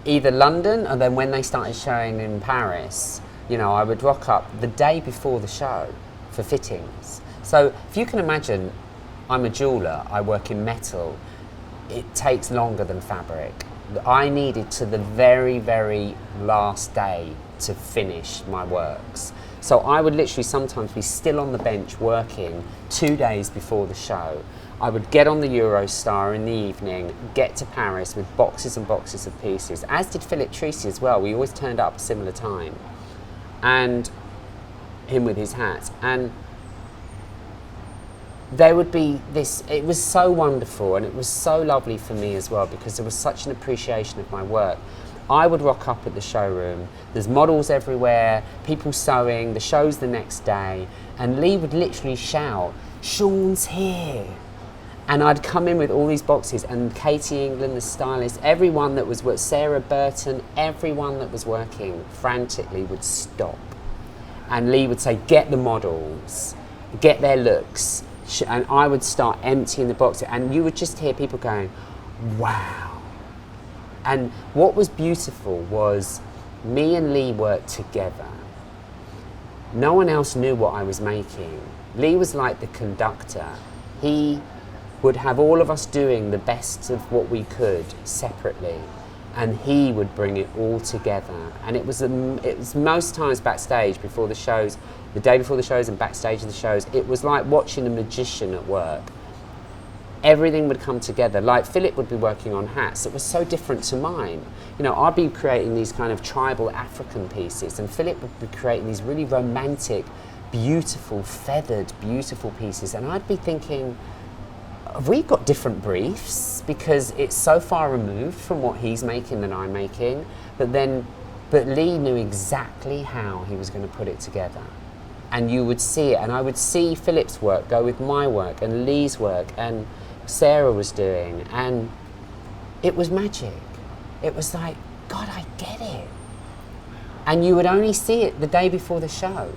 either London, and then when they started showing in Paris, you know, I would rock up the day before the show for fittings. So if you can imagine, I'm a jeweller, I work in metal, it takes longer than fabric. I needed to the very, very last day to finish my works. So I would literally sometimes be still on the bench working 2 days before the show. I would get on the Eurostar in the evening, get to Paris with boxes and boxes of pieces, as did Philip Treacy as well. We always turned up a similar time. And him with his hats. And there would be this, it was so wonderful, and it was so lovely for me as well, because there was such an appreciation of my work. I would rock up at the showroom, there's models everywhere, people sewing, the show's the next day, and Lee would literally shout, "Shaun's here!" And I'd come in with all these boxes, and Katie England, the stylist, everyone that was, Sarah Burton, everyone that was working frantically would stop. And Lee would say, "Get the models, get their looks." And I would start emptying the boxes, and you would just hear people going, "Wow." And what was beautiful was me and Lee worked together. No one else knew what I was making. Lee was like the conductor. He would have all of us doing the best of what we could separately, and he would bring it all together. And it was most times backstage before the shows, the day before the shows and backstage of the shows, it was like watching a magician at work. Everything would come together. Like Philip would be working on hats that was so different to mine. You know, I'd be creating these kind of tribal African pieces, and Philip would be creating these really romantic, beautiful, feathered, beautiful pieces. And I'd be thinking, have we got different briefs? Because it's so far removed from what he's making than I'm making. But Lee knew exactly how he was going to put it together. And you would see it, and I would see Philip's work go with my work, and Lee's work, and Sarah was doing, and it was magic. It was like, God, I get it. And you would only see it the day before the show,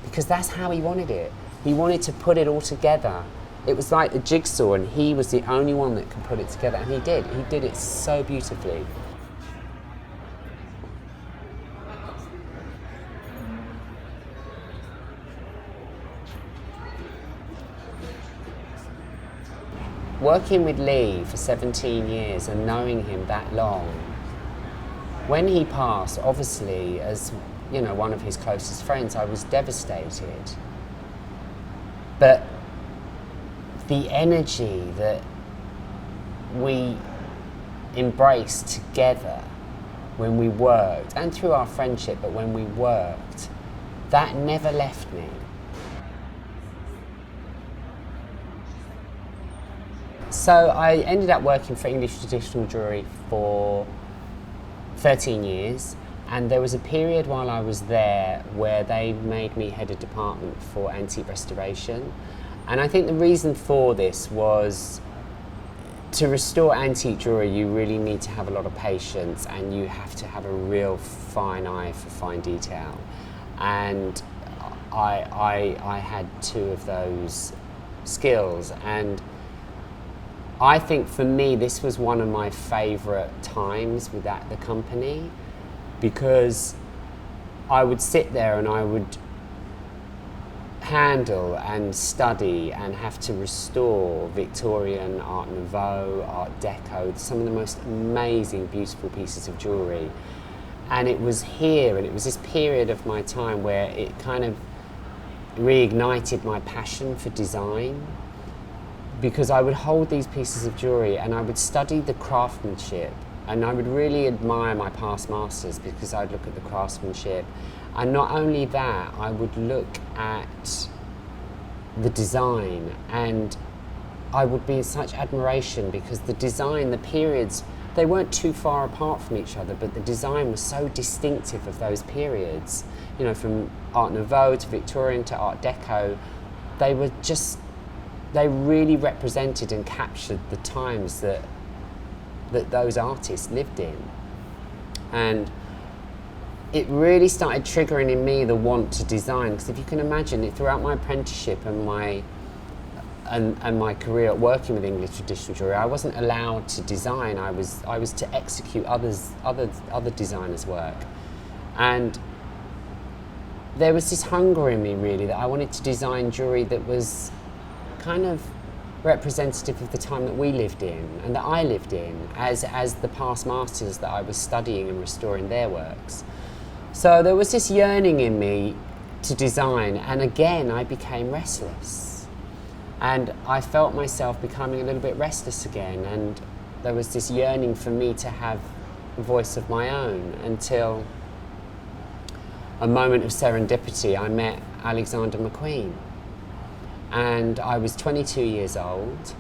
because that's how he wanted it. He wanted to put it all together. It was like a jigsaw, and he was the only one that could put it together, and he did. He did it so beautifully. Working with Lee for 17 years and knowing him that long, when he passed, obviously, as you know, one of his closest friends, I was devastated. But the energy that we embraced together when we worked, and through our friendship, but when we worked, that never left me. So I ended up working for English Traditional Jewellery for 13 years, and there was a period while I was there where they made me head of department for antique restoration. And I think the reason for this was, to restore antique jewellery, you really need to have a lot of patience, and you have to have a real fine eye for fine detail. And I had two of those skills, and I think for me this was one of my favourite times with the company, because I would sit there and I would handle and study and have to restore Victorian, Art Nouveau, Art Deco, some of the most amazing, beautiful pieces of jewellery. And it was here, and it was this period of my time where it kind of reignited my passion for design, because I would hold these pieces of jewellery and I would study the craftsmanship, and I would really admire my past masters because I'd look at the craftsmanship. And not only that, I would look at the design, and I would be in such admiration because the design, the periods, they weren't too far apart from each other, but the design was so distinctive of those periods. You know, from Art Nouveau to Victorian to Art Deco, they really represented and captured the times that those artists lived in. And it really started triggering in me the want to design, because if you can imagine it, throughout my apprenticeship and my and my career at working with English traditional jewellery, I wasn't allowed to design. I was to execute other designers' work, and there was this hunger in me really that I wanted to design jewellery that was kind of representative of the time that we lived in and that I lived in as the past masters that I was studying and restoring their works. So there was this yearning in me to design, and again I became restless, and I felt myself becoming a little bit restless again, and there was this yearning for me to have a voice of my own, until a moment of serendipity. I met Alexander McQueen, and I was 22 years old.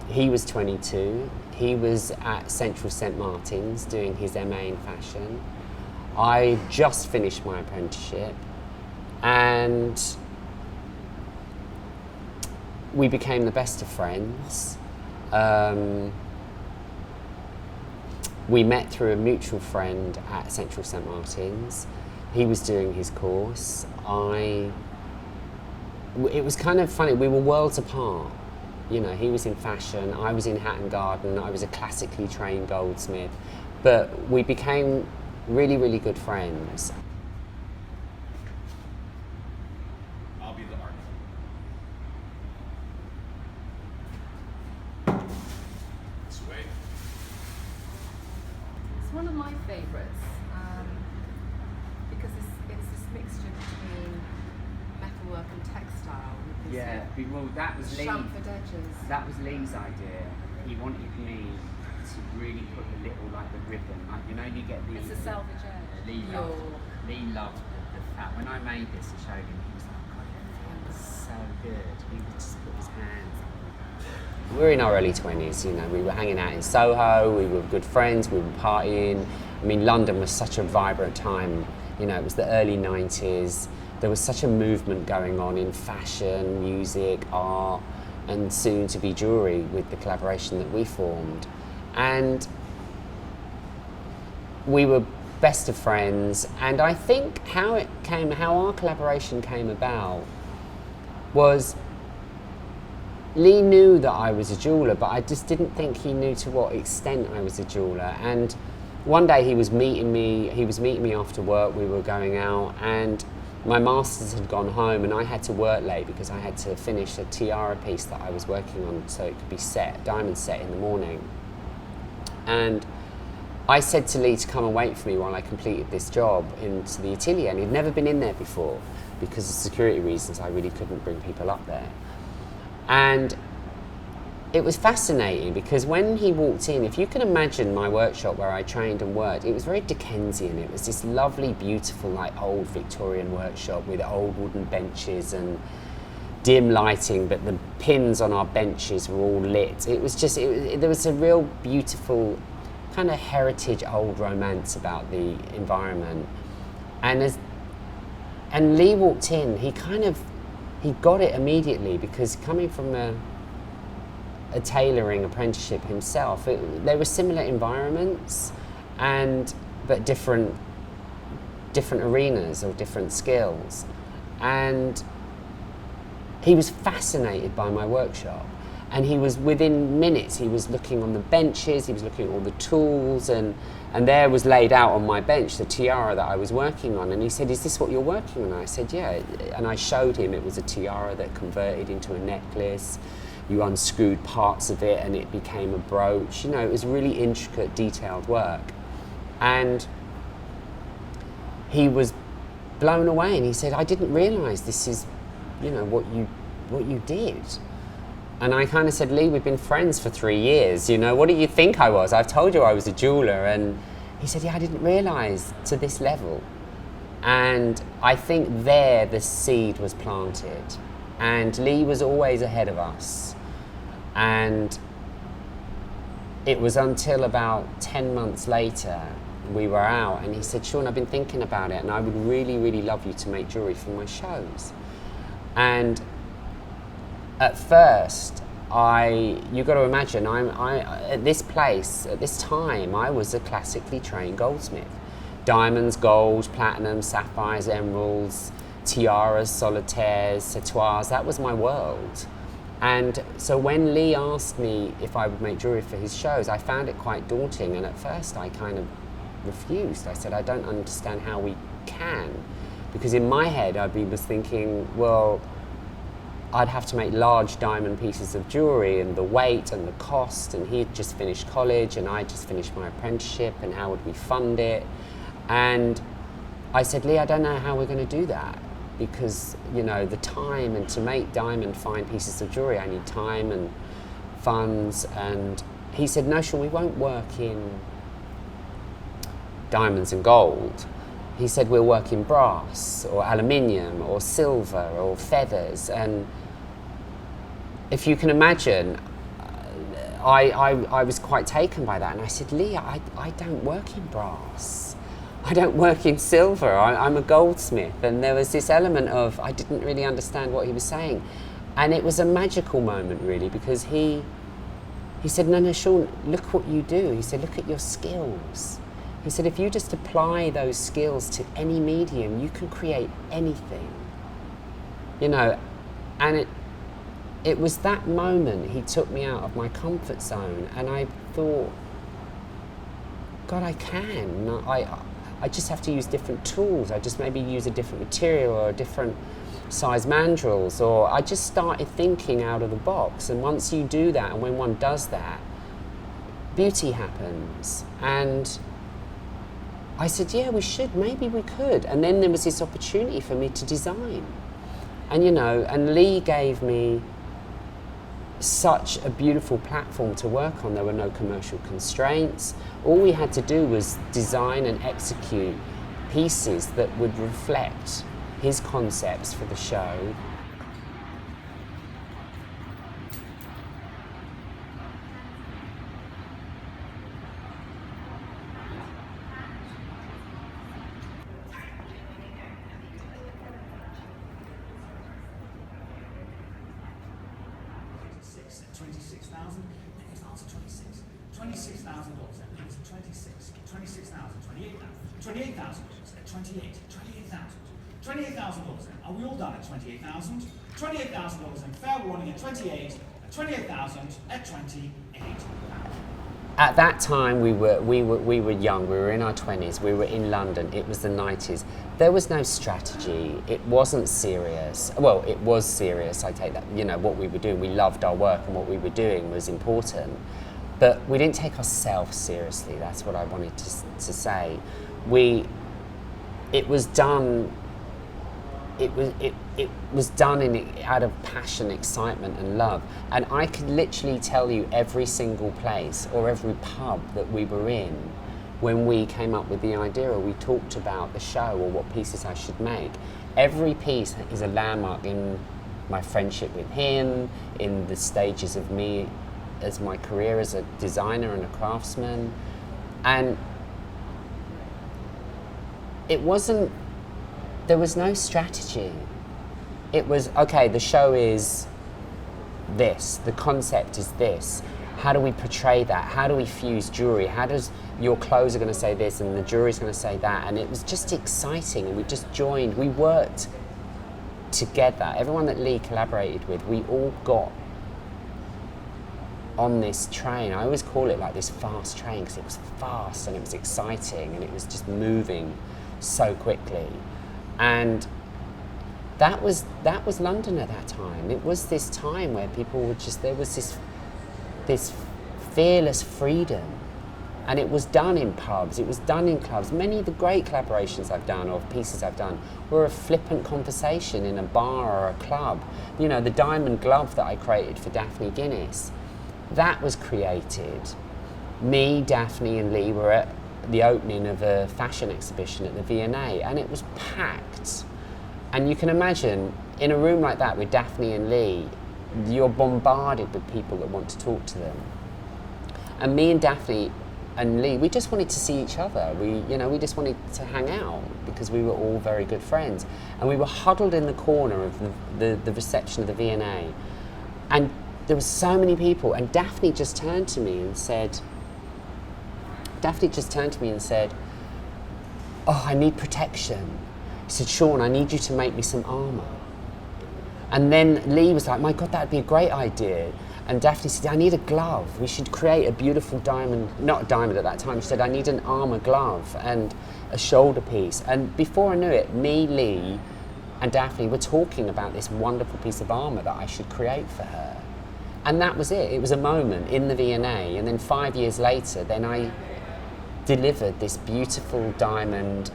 He was 22. He was at Central St Martin's doing his MA in fashion. I just finished my apprenticeship, and we became the best of friends. We met through a mutual friend at Central St Martin's. He was doing his course. It was kind of funny, we were worlds apart. You know, he was in fashion, I was in Hatton Garden, I was a classically trained goldsmith, but we became really, really good friends. I'll be the artist. Sway. It's one of my favourites because it's this mixture between metalwork and textile. With this, well, that was chamfered edges. That was Lee's idea. He wanted me to really put the little, like the ribbon, like, you know, you get the... It's a selvage edge. Lee loved the fact. When I made this and showed him, he was like, God, that was so good. He would just put his hands on. We were in our early 20s, you know, we were hanging out in Soho, we were good friends, we were partying. I mean, London was such a vibrant time, you know, it was the early 90s. There was such a movement going on in fashion, music, art, and soon to be jewellery with the collaboration that we formed. And we were best of friends, and I think how our collaboration came about was Lee knew that I was a jeweller, but I just didn't think he knew to what extent I was a jeweller. And one day he was meeting me after work, we were going out, and my masters had gone home and I had to work late because I had to finish a tiara piece that I was working on so it could be set, diamond set in the morning. And I said to Lee to come and wait for me while I completed this job into the atelier, and he'd never been in there before because of security reasons. I really couldn't bring people up there. And it was fascinating because when he walked in, if you can imagine my workshop where I trained and worked, it was very Dickensian. It was this lovely, beautiful, like old Victorian workshop with old wooden benches and dim lighting, but the pins on our benches were all lit. It was just, there was a real beautiful kind of heritage old romance about the environment. And Lee walked in, he got it immediately because coming from a tailoring apprenticeship himself, they were similar environments, but different arenas or different skills. And he was fascinated by my workshop, and he was within minutes, he was looking on the benches, he was looking at all the tools, and there was laid out on my bench the tiara that I was working on, and he said, "Is this what you're working on?" And I said, "Yeah," and I showed him it was a tiara that converted into a necklace. You unscrewed parts of it and it became a brooch. You know, it was really intricate, detailed work. And he was blown away, and he said, "I didn't realise this is, you know, what you did." And I kind of said, "Lee, we've been friends for 3 years, you know, what do you think I was? I've told you I was a jeweller." And he said, "Yeah, I didn't realise to this level." And I think there the seed was planted. And Lee was always ahead of us. And it was until about 10 months later, we were out, and he said, "Shaun, I've been thinking about it, and I would really, really love you to make jewellery for my shows." And at first, you got to imagine, at this place, at this time, I was a classically trained goldsmith. Diamonds, gold, platinum, sapphires, emeralds, tiaras, solitaires, sautoirs, that was my world. And so when Lee asked me if I would make jewellery for his shows, I found it quite daunting, and at first I kind of refused. I said, I don't understand how we can, because in my head I was thinking, well, I'd have to make large diamond pieces of jewellery, and the weight and the cost, and he'd just finished college and I'd just finished my apprenticeship, and how would we fund it? And I said, Lee, I don't know how we're going to do that, because, you know, the time, and to make diamond fine pieces of jewellery, I need time and funds. And he said, no, Shaun, we won't work in diamonds and gold. He said, we'll work in brass or aluminium or silver or feathers. And if you can imagine, I was quite taken by that. And I said, Lee, I don't work in brass. I don't work in silver. I'm a goldsmith. And there was this element of, I didn't really understand what he was saying. And it was a magical moment, really, because he said, no, Shaun, look what you do. He said, look at your skills. He said, if you just apply those skills to any medium, you can create anything. You know, and it was that moment he took me out of my comfort zone, and I thought, God, I can. I just have to use different tools. I just maybe use a different material or a different size mandrels, or I just started thinking out of the box. And once you do that, and when one does that, beauty happens. And I said, yeah, we should, maybe we could. And then there was this opportunity for me to design. And, you know, and Lee gave me such a beautiful platform to work on. There were no commercial constraints. All we had to do was design and execute pieces that would reflect his concepts for the show. $26,000. It's not 26. $26,000. It's 26. 26,000. 28,000. $28,000. At 28. $28,000. Are we all done at $28,000? $28,000 and fair warning at 28. At 28,000. At 28. At that time, we were young. We were in our 20s. We were in London. It was the 90s. There was no strategy. It wasn't serious. Well, it was serious. I take that. You know, what we were doing. We loved our work, and what we were doing was important. But we didn't take ourselves seriously. That's what I wanted to say. It was done. It was done out of passion, excitement, and love. And I could literally tell you every single place or every pub that we were in when we came up with the idea, or we talked about the show, or what pieces I should make. Every piece is a landmark in my friendship with him, in the stages of me as my career as a designer and a craftsman. And it wasn't, there was no strategy. It was, okay, the show is this, the concept is this. How do we portray that? How do we fuse jewellery? How does your clothes are going to say this and the jewellery's going to say that? And it was just exciting, and we just joined, we worked together. Everyone that Lee collaborated with, we all got on this train. I always call it like this fast train, because it was fast and it was exciting and it was just moving so quickly. And that was London at that time. It was this time where people were just, there was this fearless freedom, and it was done in pubs, it was done in clubs. Many of the great collaborations I've done, or pieces I've done, were a flippant conversation in a bar or a club. You know, the diamond glove that I created for Daphne Guinness, that was created. Me, Daphne and Lee were at the opening of a fashion exhibition at the V&A, and it was packed. And you can imagine, in a room like that with Daphne and Lee, you're bombarded with people that want to talk to them. And me and Daphne and Lee, we just wanted to see each other. We just wanted to hang out, because we were all very good friends. And we were huddled in the corner of the reception of the V&A. And there were so many people, and Daphne just turned to me and said, oh, I need protection. He said, Shaun, I need you to make me some armour. And then Lee was like, my God, that'd be a great idea. And Daphne said, I need a glove. We should create a beautiful diamond, not a diamond at that time. She said, I need an armour glove and a shoulder piece. And before I knew it, me, Lee, and Daphne were talking about this wonderful piece of armour that I should create for her. And that was it. It was a moment in the V&A. And then 5 years later, then I delivered this beautiful diamond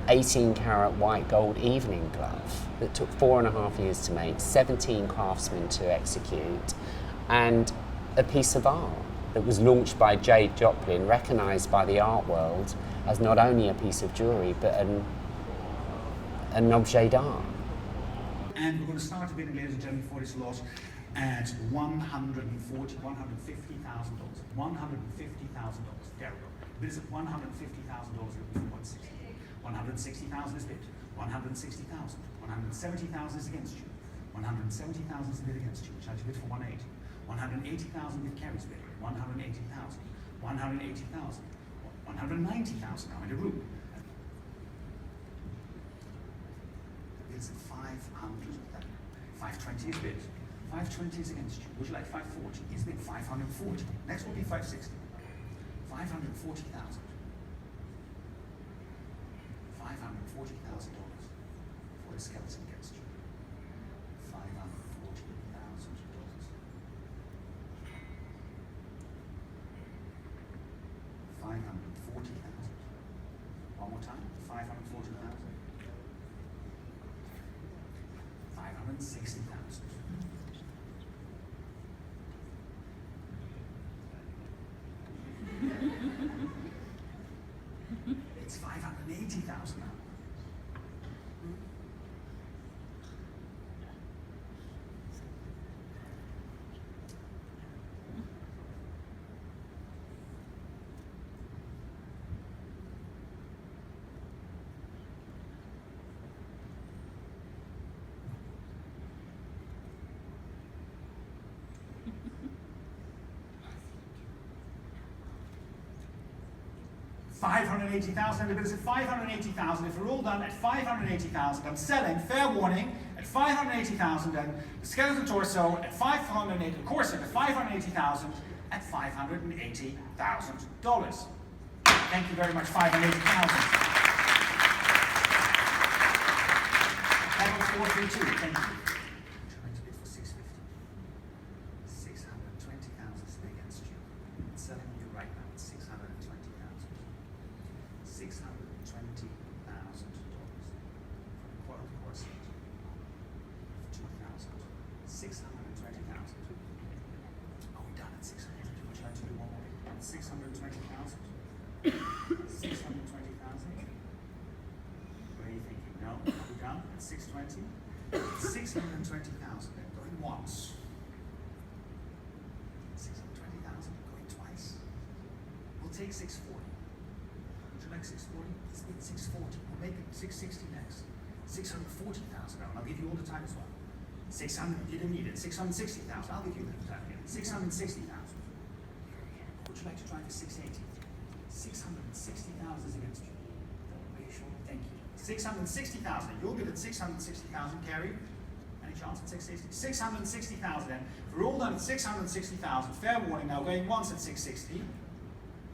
18 karat white gold evening glove that took 4.5 years to make, 17 craftsmen to execute, and a piece of art that was launched by Jade Joplin, recognised by the art world as not only a piece of jewellery, but an objet d'art. And we're going to start bidding, ladies and gentlemen, for this lot at $150,000. $150,000. There we go. Bid is at $150,000. It'll be 160,000 is bid. 160,000. 170,000 is against you. 170,000 is a bid against you, which I bid for 180. 180,000 bid carries bid. 180,000. 180,000. 190,000 now in the room. Bids at 500. 520 is bid. 520 is against you. Would you like 540? Is bid 540. Next will be 560. 540,000. $540,000 for the skeleton against you. $540,000. $540,000. One more time. 540,000. 560,000. It's 580,000 now. $580,000, and the bid is at $580,000. If we're all done at $580,000, I'm selling, fair warning, at $580,000, and the skeleton torso at $580,000, the corset at $580,000, at $580,000. Thank you very much, $580,000. Level 432, thank you. Trying to bid for $650,000. $620,000 is against you. It's selling you right now at $620,000. $620,000 for the corset. 2,000. 620,000. Are we done at 600? Would you like to do one more? 620,000. 620,000. What are you thinking? No? Are we done at 620? 620,000. Then going once. 620,000. Going twice. We'll take 640. Like 640, let's make it 640. We'll make it 660 next. 640,000 now, and I'll give you all the time as well. 600, you didn't need it. 660,000, I'll give you the time again. 660,000. Would you like to try for 680? 660,000 is against you. Are you sure? Thank you. 660,000, you'll bid at 660,000, Carrie. Any chance at 660? 660,000 then. We're all done at 660,000. Fair warning now, going once at 660.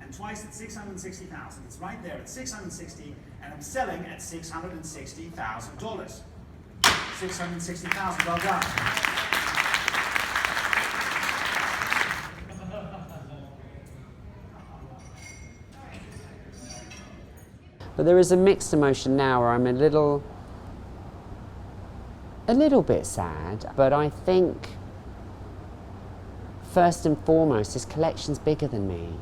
And twice at 660,000. It's right there at 660, and I'm selling at $660,000. 660,000. Well done. But there is a mixed emotion now where I'm a little bit sad, but I think first and foremost this collection's bigger than me.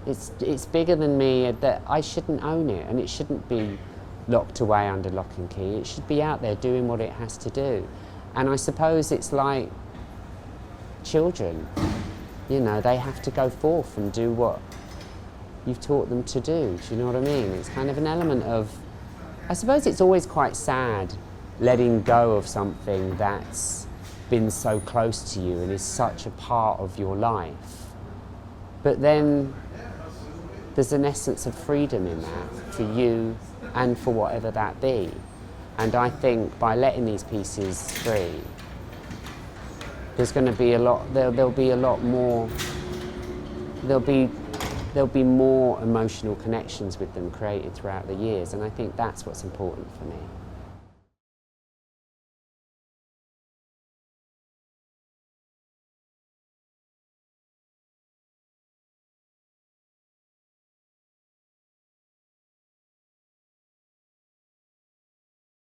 It's bigger than me, that I shouldn't own it, and it shouldn't be locked away under lock and key. It should be out there doing what it has to do. And I suppose it's like children, you know, they have to go forth and do what you've taught them to do. Do you know what I mean? It's kind of an element of, I suppose it's always quite sad letting go of something that's been so close to you and is such a part of your life. But then there's an essence of freedom in that for you and for whatever that be. And I think by letting these pieces free, there's going to be a lot. There'll be a lot more. There'll be more emotional connections with them created throughout the years, and I think that's what's important for me.